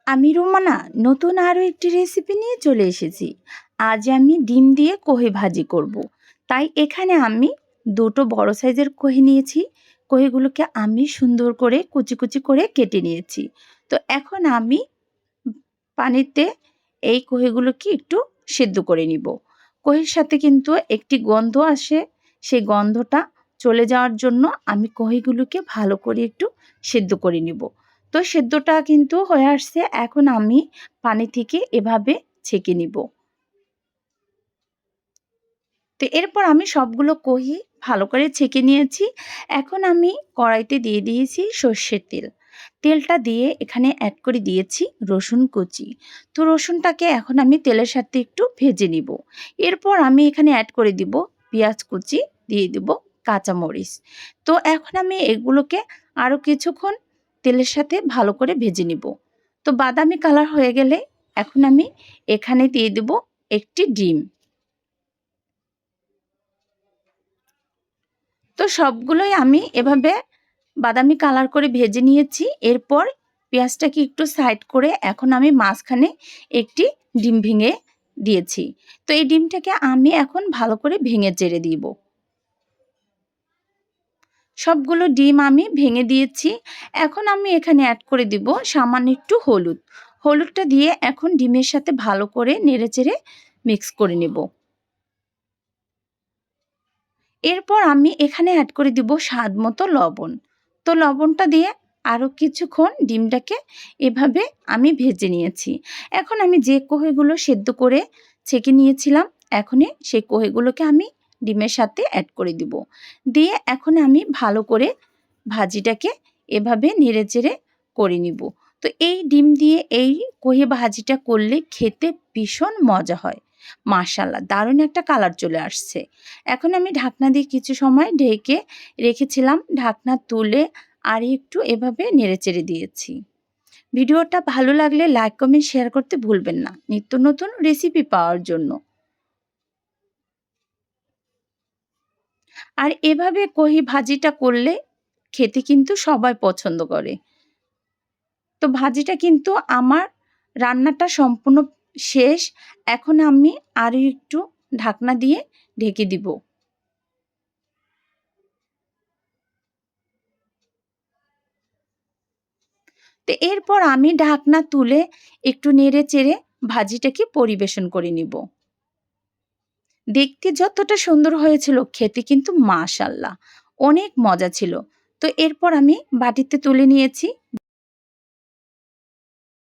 আমি রুমানা নতুন আরও একটি রেসিপি নিয়ে চলে এসেছি। আজ আমি ডিম দিয়ে কোহি ভাজি করব। তাই এখানে আমি দুটো বড় সাইজের কোহি নিয়েছি। কোহিগুলোকে আমি সুন্দর করে কুচি কুচি করে কেটে নিয়েছি। তো এখন আমি পানিতে এই কোহিগুলোকে একটু সেদ্ধ করে নিব। কোহির সাথে কিন্তু একটি গন্ধ আসে, সেই গন্ধটা চলে যাওয়ার জন্য আমি কোহিগুলোকে ভালো করে একটু সেদ্ধ করে নিব। তো সেদ্ধটা কিন্তু হয়ে আসছে, এখন আমি পানি থেকে এভাবে ছেঁকে নিব। তো এরপর আমি সবগুলো কোহি ভালো করে ছেঁকে নিয়েছি। এখন আমি কড়াইতে দিয়ে দিয়েছি সর্ষের তেল। তেলটা দিয়ে এখানে অ্যাড করে দিয়েছি রসুন কুচি। তো রসুনটাকে এখন আমি তেলের সাথে একটু ভেজে নিব। এরপর আমি এখানে অ্যাড করে দিব পেঁয়াজ কুচি, দিয়ে দিব কাঁচামরিচ। তো এখন আমি এগুলোকে আরও কিছুক্ষণ তেলের সাথে ভালো করে ভেজে নিব। তো বাদামি কালার হয়ে গেলে এখন আমি এখানে দিয়ে দেব একটি ডিম। তো সবগুলোই আমি এভাবে বাদামি কালার করে ভেজে নিয়েছি। এরপর পেঁয়াজটাকে একটু সাইড করে এখন আমি মাঝখানে একটি ডিম ভেঙে দিয়েছি। তো এই ডিমটাকে আমি এখন ভালো করে ভেঙে চেড়ে দিব। সবগুলো ডিম আমি ভেঙে দিয়েছি। এখন আমি এখানে অ্যাড করে দিব সামান্য একটু হলুদ। হলুদটা দিয়ে এখন ডিমের সাথে ভালো করে নেড়েচেড়ে মিক্স করে নেব। এরপর আমি এখানে অ্যাড করে দিব স্বাদ মতো লবণ। তো লবণটা দিয়ে আরও কিছুক্ষণ ডিমটাকে এভাবে আমি ভেজে নিয়েছি। এখন আমি যে কোহেগুলো সেদ্ধ করে ছেঁকে নিয়েছিলাম, এখনই সেই কোহেগুলোকে আমি ডিমের সাথে অ্যাড করে দিব। দিয়ে এখন আমি ভালো করে ভাজিটাকে এভাবে নেড়েচেড়ে করে নিব। তো এই ডিম দিয়ে এই কোহে ভাজিটা করলে খেতে ভীষণ মজা হয়। মাশাআল্লাহ, দারুণ একটা কালার চলে আসছে। এখন আমি ঢাকনা দিয়ে কিছু সময় ঢেকে রেখেছিলাম। ঢাকনা তুলে আর একটু এভাবে নেড়েচেড়ে দিয়েছি। ভিডিওটা ভালো লাগলে লাইক কমেন্ট শেয়ার করতে ভুলবেন না, নিত্য নতুন রেসিপি পাওয়ার জন্য। আর এভাবে কোহি ভাজিটা করলে খেতে কিন্তু সবাই পছন্দ করে। তো ভাজিটা কিন্তু আমার রান্নাটা সম্পূর্ণ শেষ। এখন আমি আরও একটু ঢাকনা দিয়ে ঢেকে দিব। তো এরপর আমি ঢাকনা তুলে একটু নেড়ে চেড়ে ভাজিটাকে পরিবেশন করে নিব। দেখতে যতটা সুন্দর হয়েছিল, খেতে কিন্তু মাশাআল্লাহ অনেক মজা ছিল। তো এরপর আমি বাটিতে তুলে নিয়েছি।